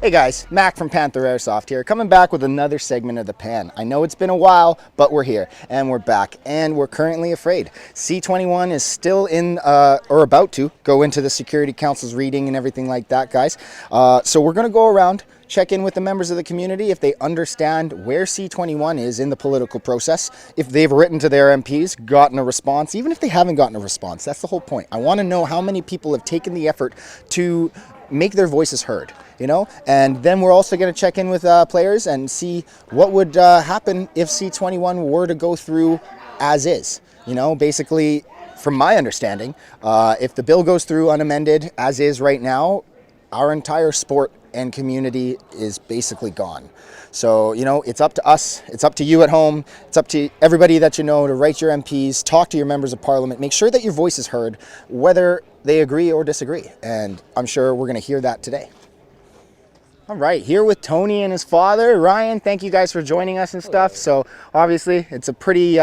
Hey guys, Mac from Panther Airsoft here, coming back with another segment of the PANN. I know it's been a while, but we're here, and we're back, and we're currently afraid. C21 is still in, or about to, go into the Security Council's reading and everything like that, guys. So we're going to go around, check in with the members of the community if they understand where C21 is in the political process, if they've written to their MPs, gotten a response, even if they haven't gotten a response. That's the whole point. I want to know how many people have taken the effort to make their voices heard, you know, and then we're also going to check in with players and see what would happen if C21 were to go through as is. You know, basically, from my understanding, if the bill goes through unamended as is right now, our entire sport and community is basically gone. So, you know, it's up to us, it's up to you at home, it's up to everybody that you know to write your MPs, talk to your members of parliament, make sure that your voice is heard, whether they agree or disagree. And I'm sure we're going to hear that today. All right, here with Tony and his father, Ryan. Thank you guys for joining us and stuff. So obviously it's a pretty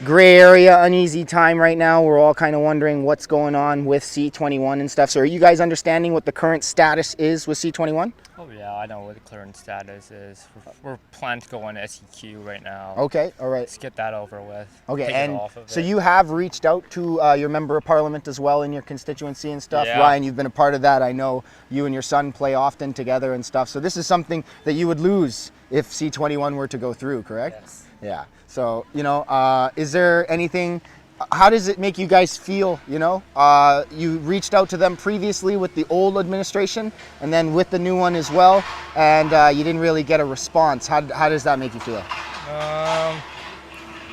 gray area, uneasy time right now. We're all kind of wondering what's going on with C21 and stuff. So are you guys understanding what the current status is with C21? Oh yeah, I know what the current status is. We're planning to go on SEQ right now. Okay, all right. Let's get that over with. Okay, and so you have reached out to your member of parliament as well in your constituency and stuff. Yeah. Ryan, you've been a part of that. I know you and your son play often together and stuff. So this is something that you would lose if C21 were to go through, correct? Yes. Yeah. So, you know, is there anything, how does it make you guys feel, you know? You reached out to them previously with the old administration and then with the new one as well, and you didn't really get a response. How does that make you feel?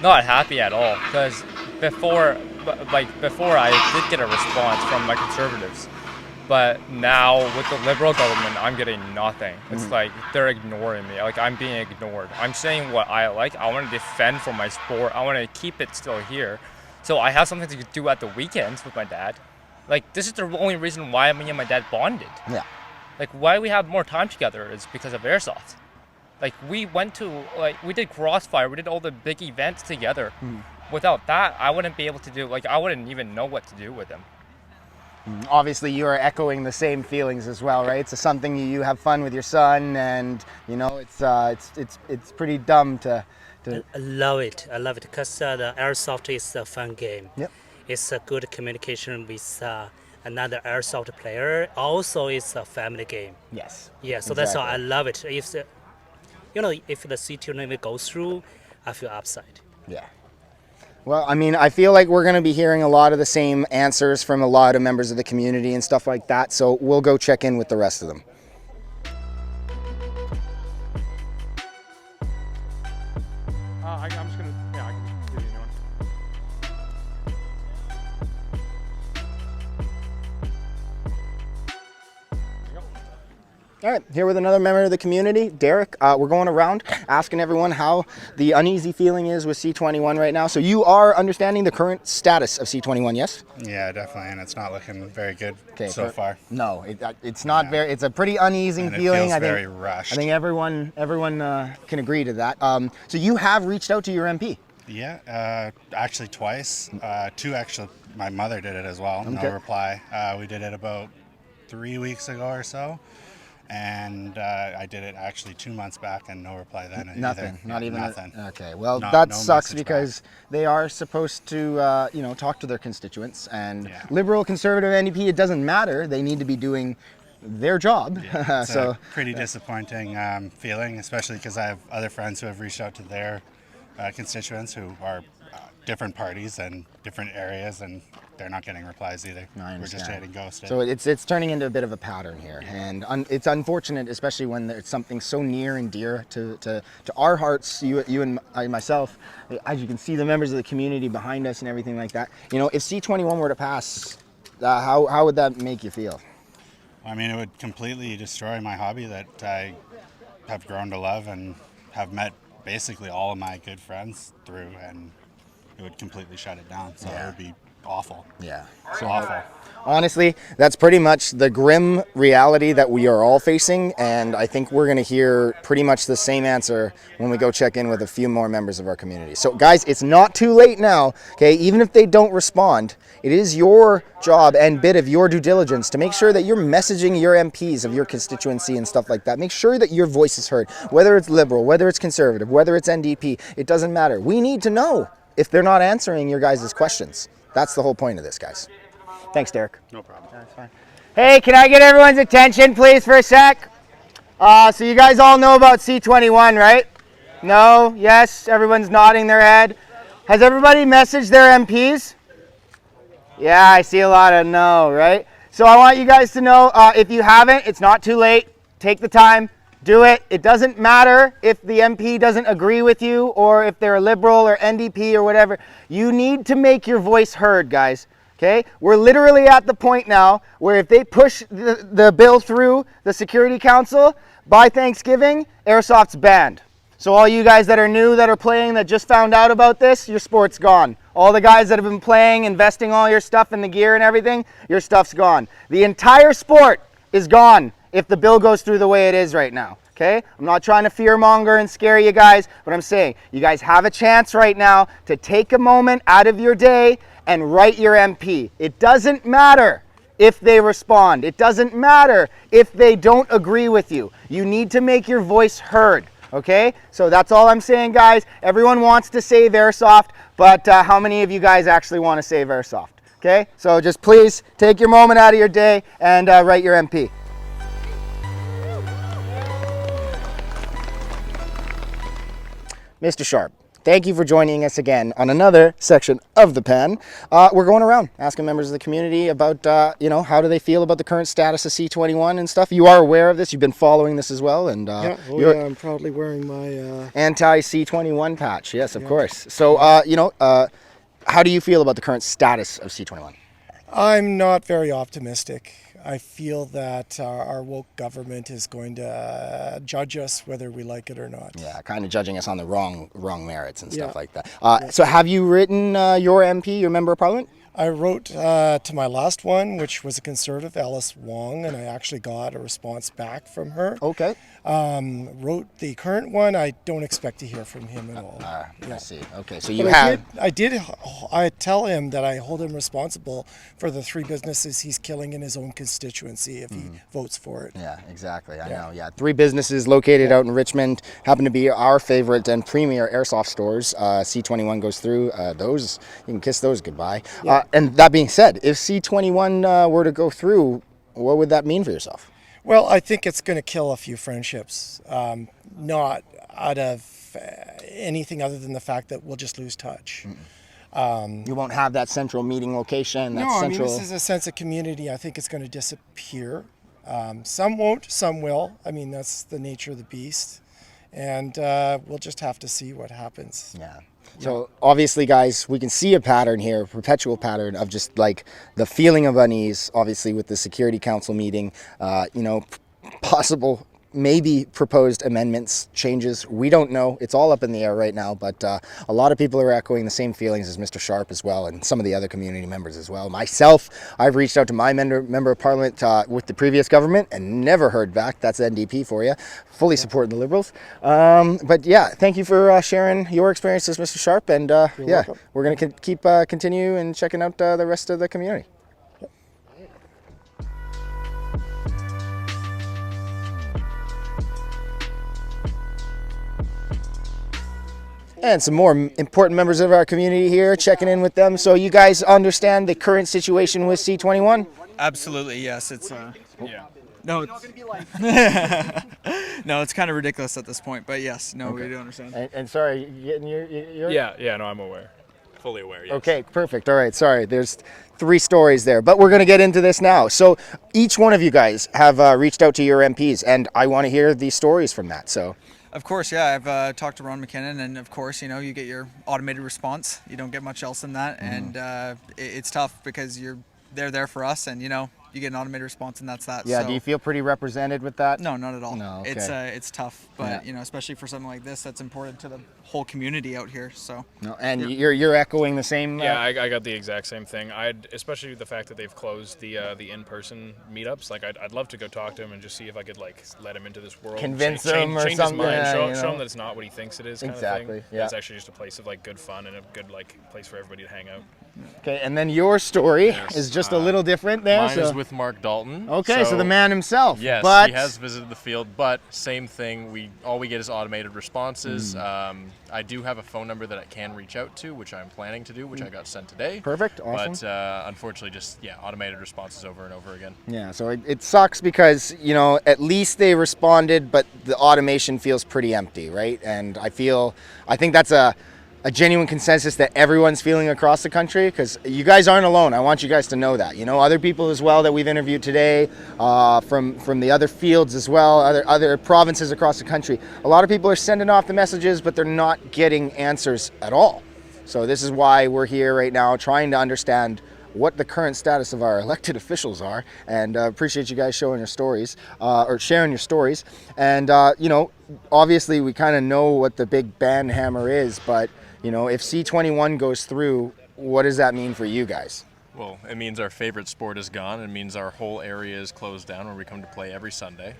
Not happy at all, because before I did get a response from my conservatives, but now with the Liberal government, I'm getting nothing. It's like they're ignoring me. Like, I'm being ignored. I'm saying what I like. I want to defend for my sport. I want to keep it still here. So I have something to do at the weekends with my dad. Like, this is the only reason why me and my dad bonded. Yeah. Like, why we have more time together is because of Airsoft. Like, we did Crossfire. We did all the big events together. Without that, I wouldn't be able to do, I wouldn't even know what to do with him. Obviously, you are echoing the same feelings as well, right? It's something you have fun with your son, and you know, it's pretty dumb to. I love it. I love it because the Airsoft is a fun game. Yep. It's a good communication with another Airsoft player. Also, it's a family game. Yes. Yeah, so exactly. that's why I love it. If the C2 goes through, I feel upside. Yeah. Well, I mean, I feel like we're going to be hearing a lot of the same answers from a lot of members of the community and stuff like that. So we'll go check in with the rest of them. I'm just gonna, I can just give you a new one. All right, here with another member of the community, Derek. We're going around asking everyone how the uneasy feeling is with C21 right now. So you are understanding the current status of C21, yes? Yeah, definitely, and it's not looking very good so per- far. No, it's not very. It's a pretty uneasy And it feeling. feels very rushed. I think everyone can agree to that. So you have reached out to your MP. Yeah, actually twice. Two actually. My mother did it as well. Okay. No reply. We did it about 3 weeks ago or so. And I did it actually 2 months back, and no reply then. Nothing, either. not even. Nothing. Okay, well, No that sucks message because they are supposed to, talk to their constituents. And Yeah. Liberal, Conservative, NDP, it doesn't matter. They need to be doing their job. Yeah, it's So a pretty disappointing feeling, especially because I have other friends who have reached out to their constituents who are different parties and different areas, and they're not getting replies either. I We're just understand. getting ghosted. So it's turning into a bit of a pattern here, and it's unfortunate, especially when it's something so near and dear to our hearts. You and myself, as you can see, the members of the community behind us and everything like that. You know, if C21 were to pass, how would that make you feel? I mean, it would completely destroy my hobby that I have grown to love and have met basically all of my good friends through, and it would completely shut it down. So Yeah. it would be awful. Yeah. It's awful. Honestly, that's pretty much the grim reality that we are all facing, and I think we're going to hear pretty much the same answer when we go check in with a few more members of our community. So guys, it's not too late now, okay? Even if they don't respond, it is your job and bit of your due diligence to make sure that you're messaging your MPs of your constituency and stuff like that. Make sure that your voice is heard, whether it's Liberal, whether it's Conservative, whether it's NDP, it doesn't matter. We need to know if they're not answering your guys' questions. That's the whole point of this, guys. Thanks, Derek. No problem. That's fine. Hey, can I get everyone's attention, please, for a sec? So you guys all know about C21, right? No? Yes? Everyone's nodding their head. Has everybody messaged their MPs? Yeah, I see a lot of no, right? So I want you guys to know, if you haven't, it's not too late. Take the time. Do it. It doesn't matter if the MP doesn't agree with you or if they're a Liberal or NDP or whatever. You need to make your voice heard, guys. Okay, we're literally at the point now where if they push the bill through the Security Council, by Thanksgiving, airsoft's banned. So all you guys that are new, that are playing, that just found out about this, your sport's gone. All the guys that have been playing, investing all your stuff in the gear and everything, your stuff's gone. The entire sport is gone if the bill goes through the way it is right now. Okay, I'm not trying to fearmonger and scare you guys, but I'm saying you guys have a chance right now to take a moment out of your day and write your MP. It doesn't matter if they respond. It doesn't matter if they don't agree with you. You need to make your voice heard, okay? So that's all I'm saying, guys. Everyone wants to save airsoft, but how many of you guys actually want to save airsoft, okay? So just please take your moment out of your day and write your MP. Mr. Sharp, thank you for joining us again on another section of the PANN. We're going around asking members of the community about, how do they feel about the current status of C21 and stuff. You are aware of this. You've been following this as well. And I'm proudly wearing my anti-C21 patch. Yes, of course. So, how do you feel about the current status of C21? I'm not very optimistic. I feel that our woke government is going to judge us whether we like it or not. Yeah, kind of judging us on the wrong merits and stuff like that. So have you written your MP, your Member of Parliament? I wrote to my last one, which was a Conservative, Alice Wong, and I actually got a response back from her. Okay. Wrote the current one. I don't expect to hear from him at all. I see. Okay, so But you have... I tell him that I hold him responsible for the 3 businesses he's killing in his own constituency if he votes for it. Yeah, exactly. I know. Yeah, 3 businesses located out in Richmond happen to be our favorite and premier airsoft stores. C21 goes through those. You can kiss those goodbye. And that being said, if C21 were to go through, what would that mean for yourself? Well, I think it's going to kill a few friendships, not out of anything other than the fact that we'll just lose touch. You won't have that central meeting location. This is a sense of community. I think it's going to disappear. Some won't, some will. I mean, that's the nature of the beast. And we'll just have to see what happens. Yeah. So obviously, guys, we can see a pattern here, a perpetual pattern of just like the feeling of unease, obviously with the Security Council meeting, possible maybe proposed amendments, changes. We don't know. It's all up in the air right now, but a lot of people are echoing the same feelings as Mr. Sharp as well, and some of the other community members as well. Myself, I've reached out to my member of Parliament with the previous government and never heard back. That's NDP for you. Fully supporting the Liberals. But yeah, thank you for sharing your experiences, Mr. Sharp, and welcome. we're going to keep continue and checking out the rest of the community. And some more important members of our community here, checking in with them. So you guys understand the current situation with C21? Absolutely, yes. It's Yeah. no, it's, no, it's kind of ridiculous at this point. But yes, no, we do understand. And sorry, getting your Yeah, no, I'm aware. Fully aware, yes. Okay, perfect. All right, sorry. There's 3 stories there, but we're going to get into this now. So each one of you guys have reached out to your MPs, and I want to hear these stories from that. So. Of course, yeah. I've talked to Ron McKinnon, and of course, you get your automated response. You don't get much else than that, and it's tough because they're there for us, and you get an automated response, and that's that. Yeah. So, Do you feel pretty represented with that? no, not at all. No, okay. It's tough, but especially for something like this, that's important to the whole community out here. So. No, and you're echoing the same. Yeah, I got the exact same thing. Especially the fact that they've closed the in-person meetups. Like, I'd love to go talk to him and just see if I could like let him into this world, Convince him or change something, his mind, yeah, show him that it's not what he thinks it is. Kind Exactly, of thing. yeah. It's actually just a place of like good fun and a good like place for everybody to hang out. Okay, and then your story is just a little different there. Mine is with Mark Dalton. Okay, so the man himself. Yes, but he has visited the field, but same thing. All we get is automated responses. I do have a phone number that I can reach out to, which I'm planning to do, which I got sent today. Perfect, awesome. But unfortunately, just automated responses over and over again. Yeah, so it sucks because, at least they responded, but the automation feels pretty empty, right? And I think that's a genuine consensus that everyone's feeling across the country, because you guys aren't alone. I want you guys to know that. Other people as well that we've interviewed today from the other fields as well, other provinces across the country. A lot of people are sending off the messages, but they're not getting answers at all. So this is why we're here right now, trying to understand what the current status of our elected officials are, and appreciate you guys showing your stories or sharing your stories. And obviously we kind of know what the big ban hammer is, but if C21 goes through, what does that mean for you guys? Well, it means our favorite sport is gone. It means our whole area is closed down where we come to play every Sunday.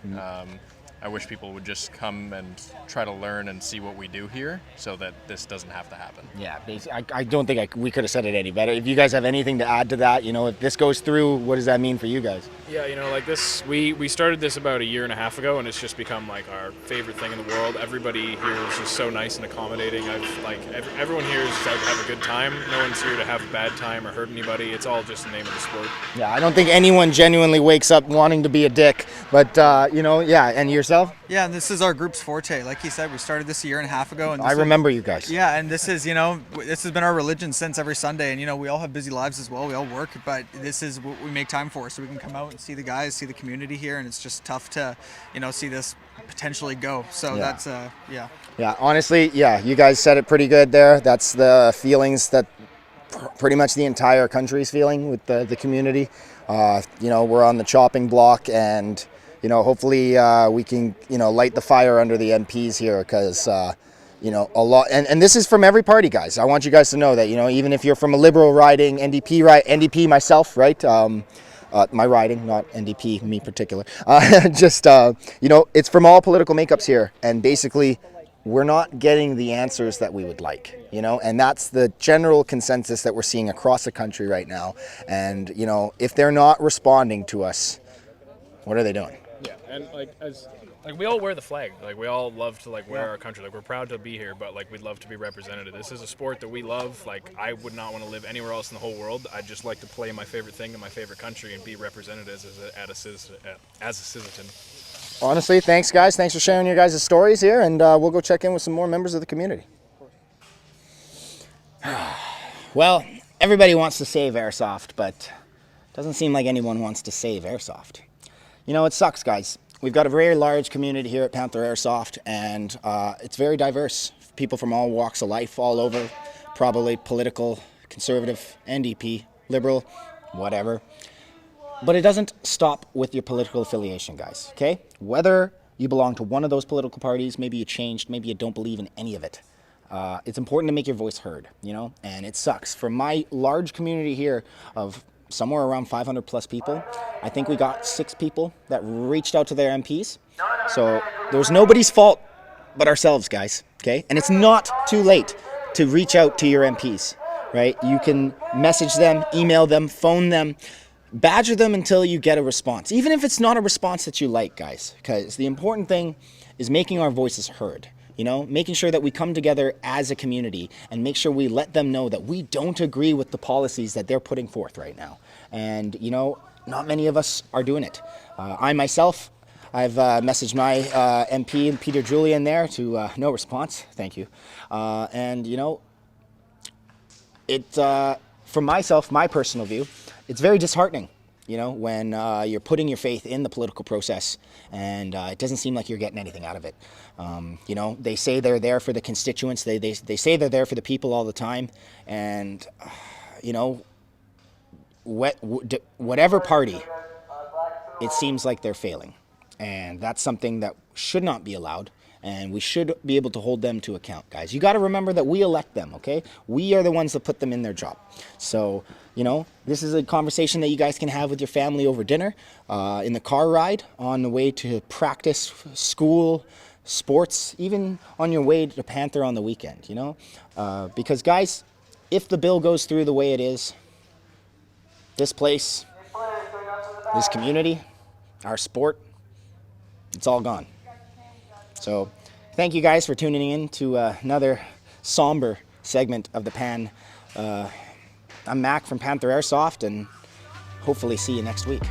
I wish people would just come and try to learn and see what we do here so that this doesn't have to happen. Yeah, basically, I don't think we could have said it any better. If you guys have anything to add to that, if this goes through, what does that mean for you guys? Yeah, like this, we started this about a year and a half ago, and it's just become like our favorite thing in the world. Everybody here is just so nice and accommodating. Everyone here is out to have a good time. No one's here to have a bad time or hurt anybody. It's all just the name of the sport. Yeah, I don't think anyone genuinely wakes up wanting to be a dick, but and yourself? Yeah, and this is our group's forte. Like he said, we started this a year and a half ago, and I remember you guys. Yeah, and this is this has been our religion since every Sunday, and we all have busy lives as well. We all work, but this is what we make time for, so we can come out and see the guys, see the community here, and it's just tough to see this potentially go. So that's yeah. Yeah, honestly, you guys said it pretty good there. That's the feelings that pretty much the entire country's feeling with the community. We're on the chopping block, and hopefully we can light the fire under the MPs here, because a lot, and this is from every party, guys. I want you guys to know that even if you're from a Liberal riding, NDP myself, right? My riding, not NDP, me particular. It's from all political makeups here, and basically we're not getting the answers that we would like, and that's the general consensus that we're seeing across the country right now. And if they're not responding to us, what are they doing? Yeah, and we all wear the flag. We all love to wear our country. We're proud to be here, but we'd love to be represented. This is a sport that we love. I would not want to live anywhere else in the whole world. I'd just like to play my favorite thing in my favorite country and be represented as a citizen. Honestly, thanks guys. Thanks for sharing your guys' stories here, and we'll go check in with some more members of the community. Well, everybody wants to save airsoft, but it doesn't seem like anyone wants to save airsoft. It sucks, guys. We've got a very large community here at Panther Airsoft, and it's very diverse. People from all walks of life, all over, probably political, conservative, NDP, liberal, whatever. But it doesn't stop with your political affiliation, guys, okay? Whether you belong to one of those political parties, maybe you changed, maybe you don't believe in any of it. It's important to make your voice heard, and it sucks. For my large community here of somewhere around 500 plus people, I think we got 6 people that reached out to their MPs. So there's nobody's fault but ourselves, guys, okay? And it's not too late to reach out to your MPs, right? You can message them, email them, phone them, badger them until you get a response, even if it's not a response that you like, guys, because the important thing is making our voices heard. Making sure that we come together as a community and make sure we let them know that we don't agree with the policies that they're putting forth right now. And, not many of us are doing it. I myself, I've messaged my MP and Peter Julian there to no response. Thank you. And, from myself, my personal view, it's very disheartening. When you're putting your faith in the political process and it doesn't seem like you're getting anything out of it. They say they're there for the constituents. They say they're there for the people all the time. And, whatever party it seems like they're failing. And that's something that should not be allowed. And we should be able to hold them to account, guys. You got to remember that we elect them, okay? We are the ones that put them in their job. So, you know, this is a conversation that you guys can have with your family over dinner, in the car ride, on the way to practice, school, sports, even on your way to Panther on the weekend, you know? Because, guys, if the bill goes through the way it is, this place, this community, our sport, it's all gone. So thank you guys for tuning in to another somber segment of the PANN. I'm Mac from Panther Airsoft, and hopefully see you next week.